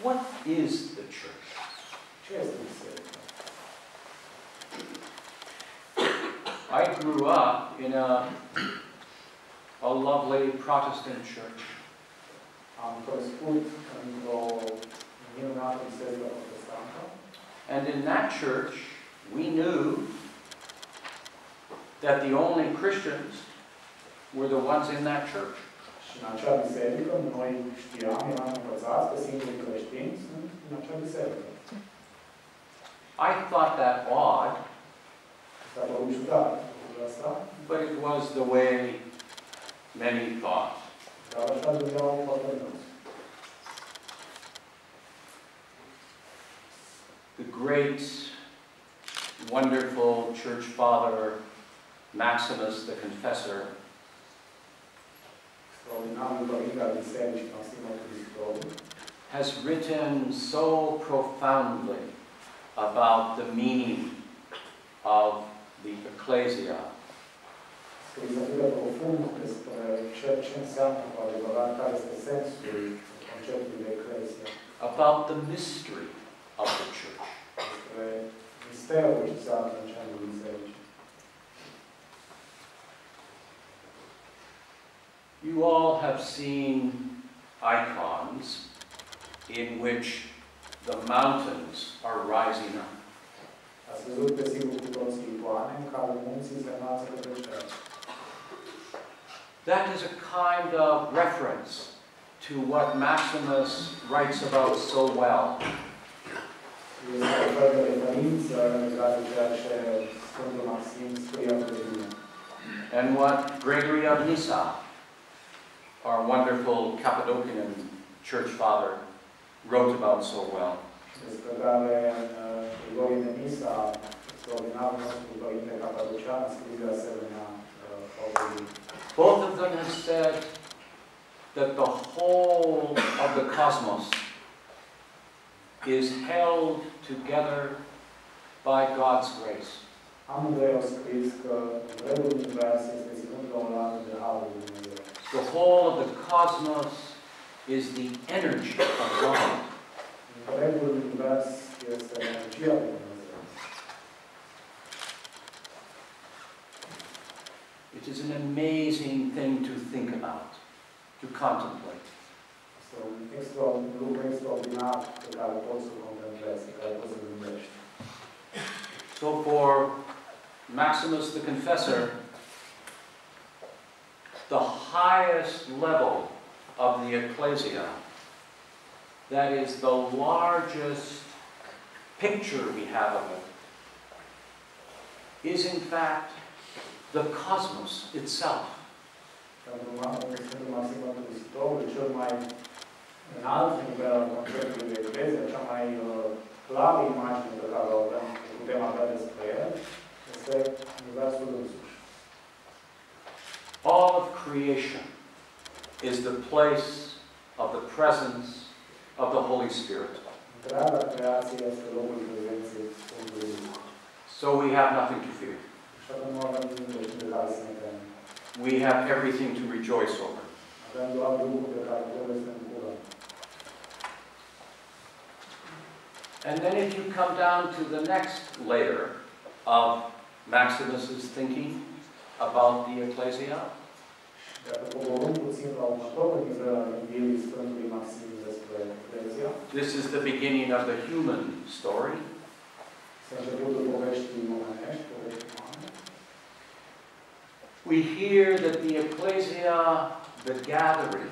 What is the church? Ce este biserica? I grew up in a lovely Protestant church. Am crescut într-o minunată biserică protestantă. And in that church, we knew that the only Christians were the ones in that church. Și în acea biserică, noi știam, eram învățați că singurii creștini sunt în acea biserică. I thought that odd, S-a părut ciudat lucrul ăsta, but it was the way many thought. dar așa gândeau foarte mulți. The great, wonderful church father, Maximus the Confessor, Extraordinarul părinte al bisericii, Maximus Christophorul, has written so profoundly about the meaning of the ecclesia. scris atât de profund despre ce înseamnă cu adevărat, care este sensul conceptului de eclesia, About the mystery of the church. despre misterul ce se află în centrul bisericii. You all have seen icons in which the mountains are rising up. Ați văzut pe sigur cu toții icoane în care munții se înalță către cer. That is a kind of reference to what Maximus writes about so well. Este o fel de referință legată de ceea ce Sfântul Maxim scrie atât de bine. And what Gregory of Nyssa, our wonderful Cappadocian church father, wrote about so well. Despre care Gregorie de Nyssa, extraordinarul nostru părinte cappadocian, scris de asemenea foarte bine. Both of them have said that the whole of the cosmos is held together by God's grace. Amândoi au scris că întregul univers este ținut la un lanț de harul lui Dumnezeu. The whole of the cosmos is the energy of God. Întregul univers este energia lui Dumnezeu. It is an amazing thing to think about, to contemplate. Este un lucru extraordinar pe care poți să-l contemplezi, pe care poți să-l gândești. So for Maximus the Confessor, the highest level of the ecclesia, that is the largest picture we have of it, is in fact the cosmos itself. Pentru Sfântul Maxim Mântuitorul, cel mai înalt nivel al conceptului de eclesia, cea mai clară imagine pe care o avem, putem avea despre el, este universul însuși. All of creation is the place of the presence of the Holy Spirit. Întreaga creație este locul prezenței Sfântului Duh. So we have nothing to fear. Așa că nu avem nimic de care să ne temem. We have everything to rejoice over. Avem doar lucruri de care trebuie să ne bucurăm. And then if you come down to the next layer of Maximus's thinking about the ecclesia, Dacă coborâm puțin la următorul nivel al gândirii Sfântului Maxim despre eclesia, this is the beginning of the human story. este începutul poveștii omenești, poveștii umane. We hear that the ecclesia, the gathering,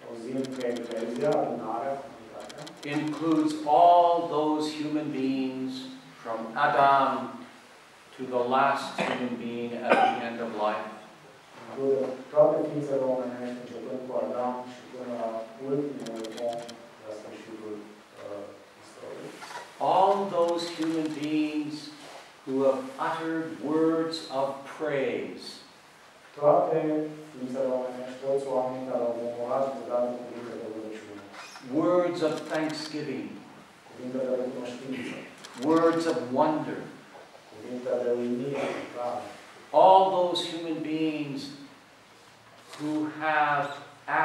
Auzim că eclesia, adunarea, comunitatea, includes all those human beings from Adam to the last human being at the end of life. include toate ființele omenești, începând cu Adam și până la ultimul om, la sfârșitul istoriei. All those human beings who have uttered words of praise, Toate ființele omenești, toți oamenii care au murmurat vreodată cuvinte de rugăciune, words of thanksgiving, cuvinte de recunoștință, words of wonder, cuvinte de uimire, clar. all those human beings who have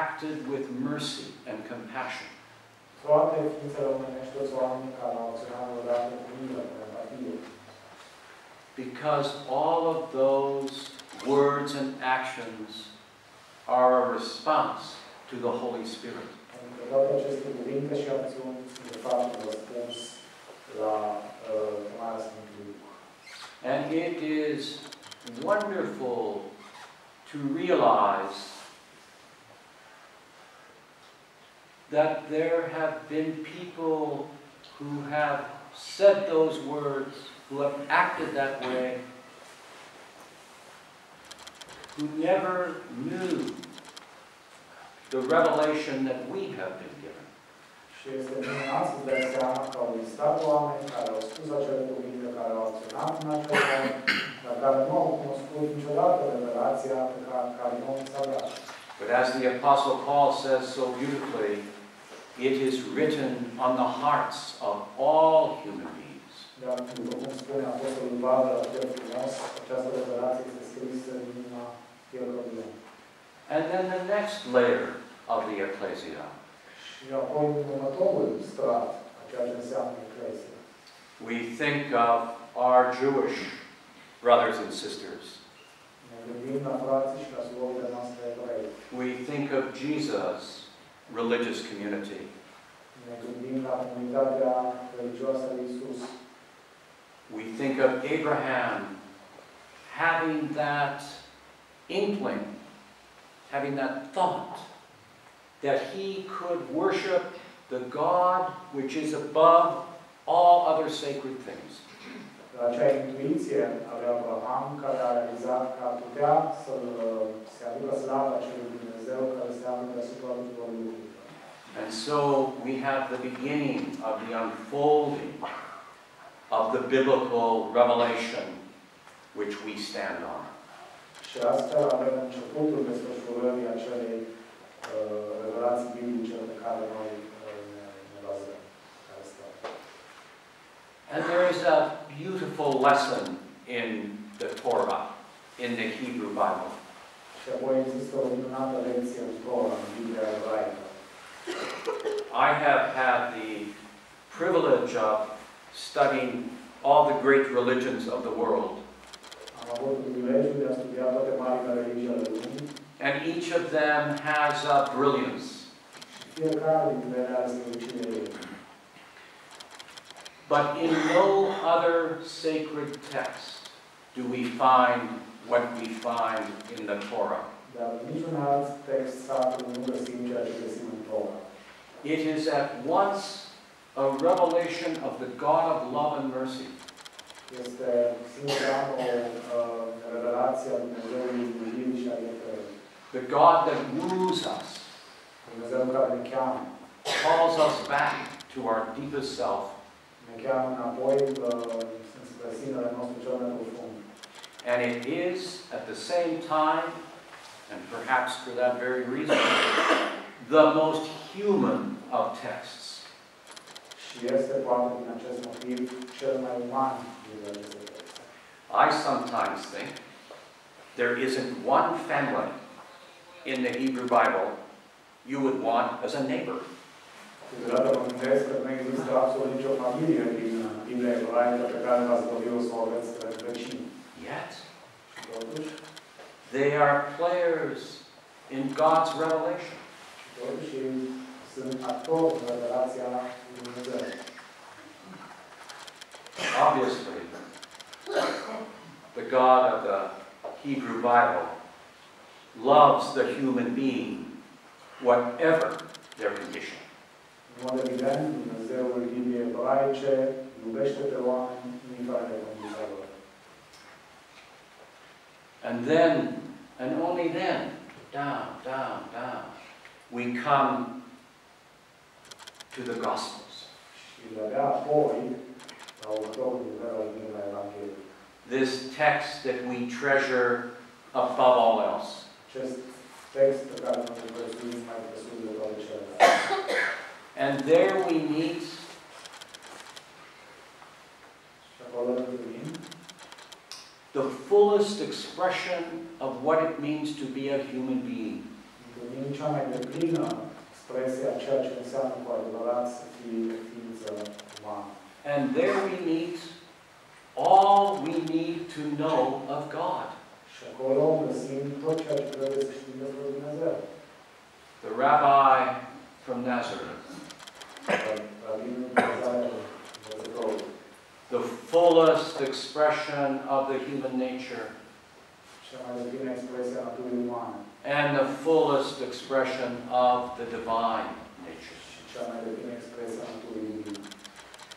acted with mercy and compassion. toate ființele omenești, toți oamenii care au acționat vreodată cu milă, cu empatie. Because all of those words and actions are a response to the Holy Spirit. Pentru că toate aceste cuvinte și acțiuni sunt de fapt un răspuns la chemarea Sfântului Duh. And it is wonderful to realize that there have been people who have said those words, who have acted that way, who never knew the revelation that we have been given. Și este minunat să-ți dai seama că au existat oameni care au spus acele cuvinte, care au acționat în acel moment, dar care nu au cunoscut niciodată revelația pe care nu s-a dat. But as the Apostle Paul says so beautifully, it is written on the hearts of all human beings. Dar, după cum spune Apostolul Pavel, atât frumos, această revelație este scrisă în inima fiecărui om. And then the next layer of the ecclesia. Și apoi, următorul strat, a ceea ce înseamnă eclesia. We think of our Jewish brothers and sisters. Ne gândim la frații și la surorile noastre evrei. We think of Jesus' religious community. Ne gândim la comunitatea religioasă a lui Iisus. We think of Abraham having that inkling, having that thought that he could worship the God which is above all other sacred things. La acea intuiție a lui Abraham, care a realizat că ar putea să aducă slava acelui Dumnezeu care se află deasupra tuturor lucrurilor. And so we have the beginning of the unfolding of the biblical revelation which we stand on. Și astfel avem începutul desfășurării acelei revelații biblice pe care noi ne bazăm. And there is a beautiful lesson in the Torah, in the Hebrew Bible. Și apoi există o minunată lecție în Torah, în Biblia ebraică. I have had the privilege of studying all the great religions of the world. Am avut privilegiul de a studia toate marile religii ale lumii. And each of them has a brilliance. Și fiecare dintre ele are strălucirea ei. But in no other sacred text do we find what we find in the Torah. Dar niciun alt text sacru nu găsim ceea ce găsim în Torah. It is at once a revelation of the God of love and mercy. Este simultan o revelație a Dumnezeului iubirii și a iertării. The God that woos us, Dumnezeu care ne cheamă, calls us back to our deepest self. Ne cheamă înapoi spre sinele nostru cel mai profund. And it is at the same time, and perhaps for that very reason, the most human of texts. Și este poate din acest motiv cel mai uman dintre aceste texte. I sometimes think there isn't one family in the Hebrew Bible you would want as a neighbor. Câteodată mă gândesc că nu există absolut nicio familie din Biblia ebraică pe care v-ați dori să o aveți pe vecini. Yet, Și totuși, they are players in God's revelation. totuși sunt actori în revelația lui Dumnezeu. Obviously, the God of the Hebrew Bible loves the human being, whatever their condition. În mod evident, Dumnezeul Bibliei ebraice iubește pe oameni indiferent de condiția lor. And then, and only then, down, we come to the Gospels. Și de-abia apoi, la următorul nivel al Bibliei Evangheliei. This text that we treasure above all else. Acest text pe care noi îl prețuim mai presus de toate celelalte. And there we meet Și acolo întâlnim the fullest expression of what it means to be a human being. întâlnim cea mai deplină expresia a ceea ce înseamnă cu adevărat să fii ființă umană. And there we meet all we need to know of God. Și acolo găsim tot ceea ce trebuie să știm despre Dumnezeu. The rabbi from Nazareth. The fullest expression of the human nature. And the fullest expression of the divine nature.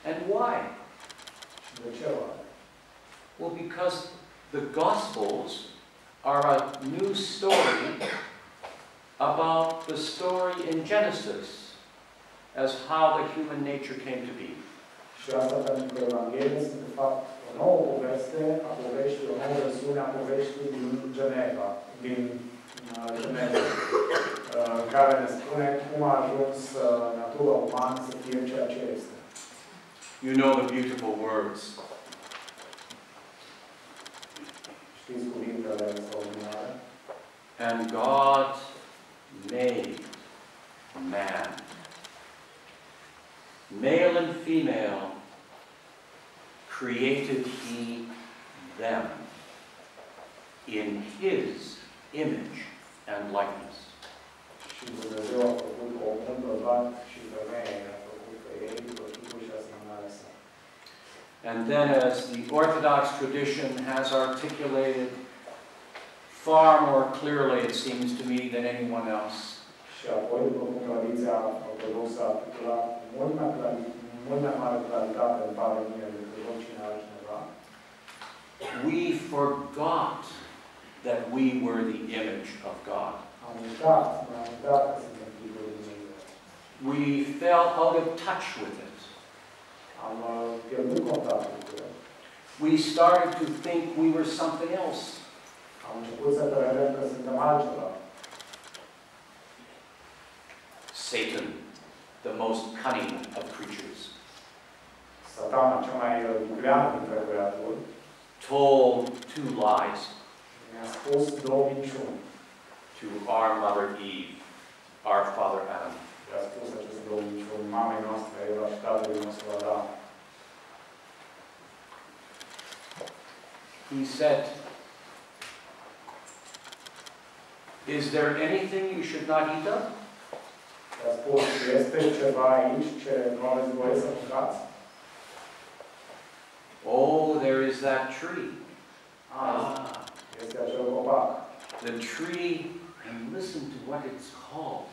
And why? Well, because the Gospels are a new story about the story in Genesis as how the human nature came to be. Și asta pentru că Evanghelia sunt, de fapt, o nouă poveste a poveștii, o nouă versiune a poveștii din Geneva, în care ne spune cum a ajuns natura umană să fie ceea ce este. You know the beautiful words. Știți cuvintele extraordinare? And God made man. Male and female created he them in his image and likeness. Și Dumnezeu a făcut omul, bărbat și femeie, a făcut pe ei, după chipul și asemănarea sa. And then, as the Orthodox tradition has articulated far more clearly, it seems to me, than anyone else, și apoi, după cum tradiția ortodoxă a articulat mult mai mare claritate, îmi pare mie, decât oricine altcineva, we forgot that we were the image of God. Am uitat că suntem chipul lui Dumnezeu. We fell out of touch with it. Am pierdut contactul cu el. We started to think we were something else. Am început să credem că suntem altceva. Satan, the most cunning of creatures, Satana, cel mai viclean dintre creatori, told two lies ne-a spus două minciuni. to our mother Eve, our father Adam. I-a spus aceste două minciuni mamei noastre, Eva și tatălui nostru Adam. He said, "Is there anything you should not eat of?" I-a spus, este ceva aici ce nu aveți voie să mâncați? Oh, there is that tree. Este acel copac. The tree, and listen to what it's called,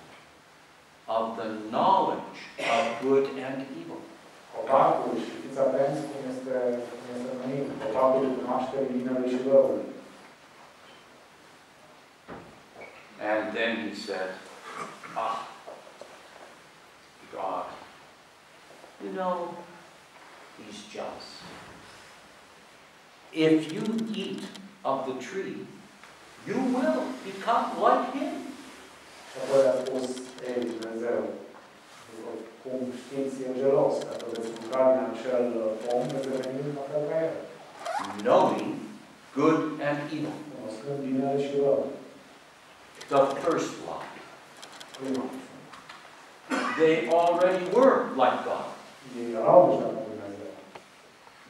of the knowledge of good and evil. Copacul, și fiți atenți cum este numit, copacul cunoașterii binelui și răului. And then he said, God, you know, he's jealous. If you eat of the tree, you will become like him. Și apoi a spus, ei, Dumnezeu, cum știți, e gelos, dacă veți mânca din acel pom, veți deveni la fel ca el. Knowing good and evil. Cunoscând binele și rău. The first lie. Prima. They already were like God. Ei erau deja cu Dumnezeu.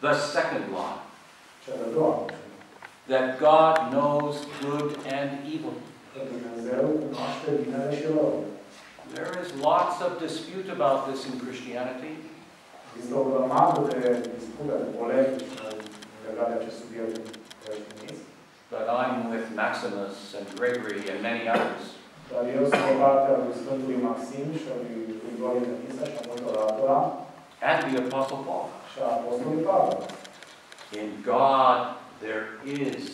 The second lie. Cea de-a doua. That God knows good and evil. Că Dumnezeu cunoaște binele și rău. There is lots of dispute about this in Christianity. Există o grămadă de dispute, de polemici legate de acest subiect în creștinism. But I'm with Maximus and Gregory and many others. Dar eu sunt de partea lui Sfântului Maxim și a lui Grigorie de Nisa și a multor altora. And the Apostle Paul. Și a Apostolului Pavel. In God there is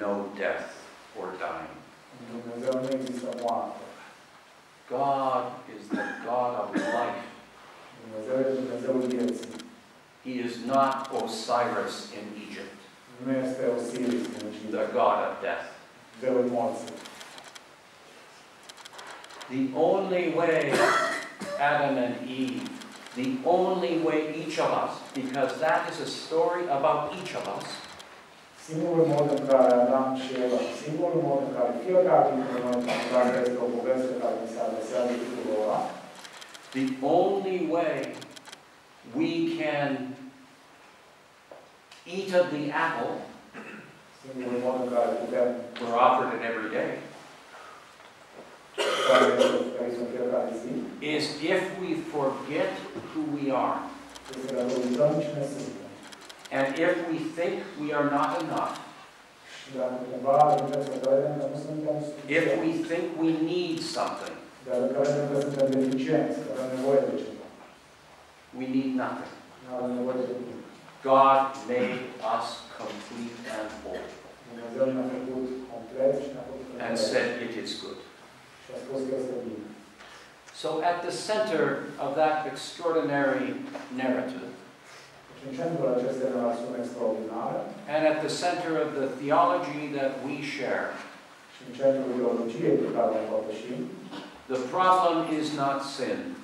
no death or dying. În Dumnezeu nu există moarte. God is the God of life. Dumnezeu e Dumnezeul vieții. He is not Osiris in Egypt, Nu este Osiris în Egipt. the God of death. Zeul morții. The only way Adam and Eve, the only way each of us, because that is a story about each of us, Singurul mod în care Adam și Eva, singurul mod în care fiecare dintre noi, care este o poveste care ni se adresează tuturor, The only way we can eat of the apple, singurul mod în care putem we're offered it every day, is if we forget who we are. And if we think we are not enough. If we think we need something. We need nothing. God made us complete and whole. And said it is good. So at the center of that extraordinary narrative, and at the center of the theology that we share, the problem is not sin.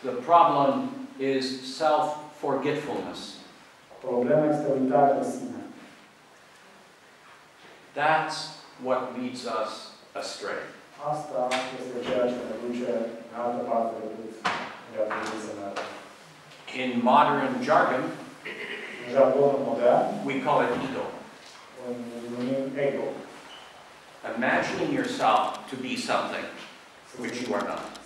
The problem is self-forgetfulness. That's what leads us astray. In modern jargon, we call it ego. Imagining yourself to be something which you are not.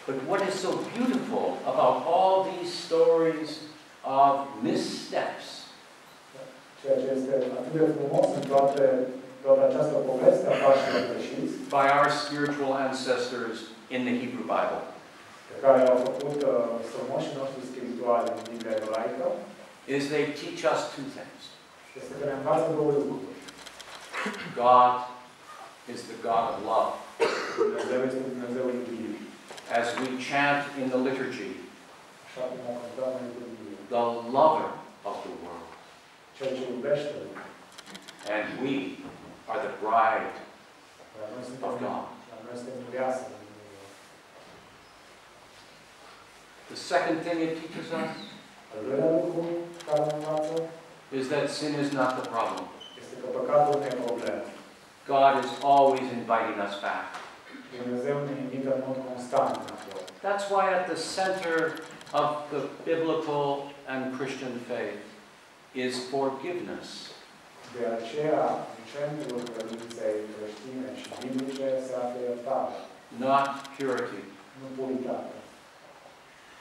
But what is so beautiful about all these stories of missteps by our spiritual ancestors in the Hebrew Bible is they teach us two things. God is the God of love. As we chant in the liturgy, the lover of the world. And we are the bride of God. The second thing it teaches us is that sin is not the problem. God is always inviting us back. That's why at the center of the biblical and Christian faith is forgiveness. Not purity.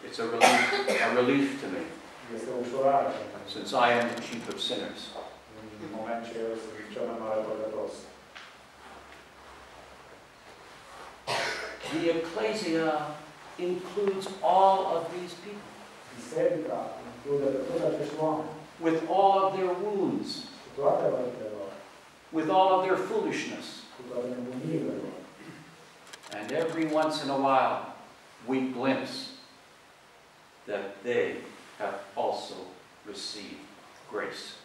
It's a relief to me, since I am the chief of sinners. The ecclesia includes all of these people, with all of their wounds, with all of their foolishness. And every once in a while, we glimpse that they have also received grace.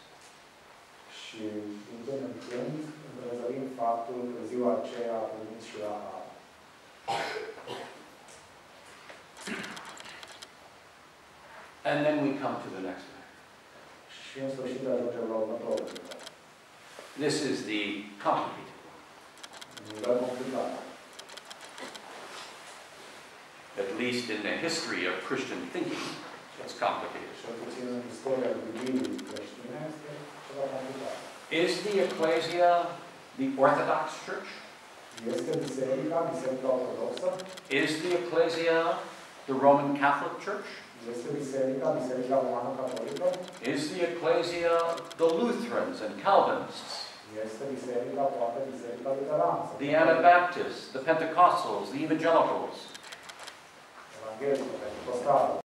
And then we come to the next one. This is the complicated one. At least in the history of Christian thinking, it's complicated. Is the ecclesia the Orthodox Church? Is the ecclesia the Roman Catholic Church? Is the ecclesia the Lutherans and Calvinists? The Anabaptists, the Pentecostals, the Evangelicals?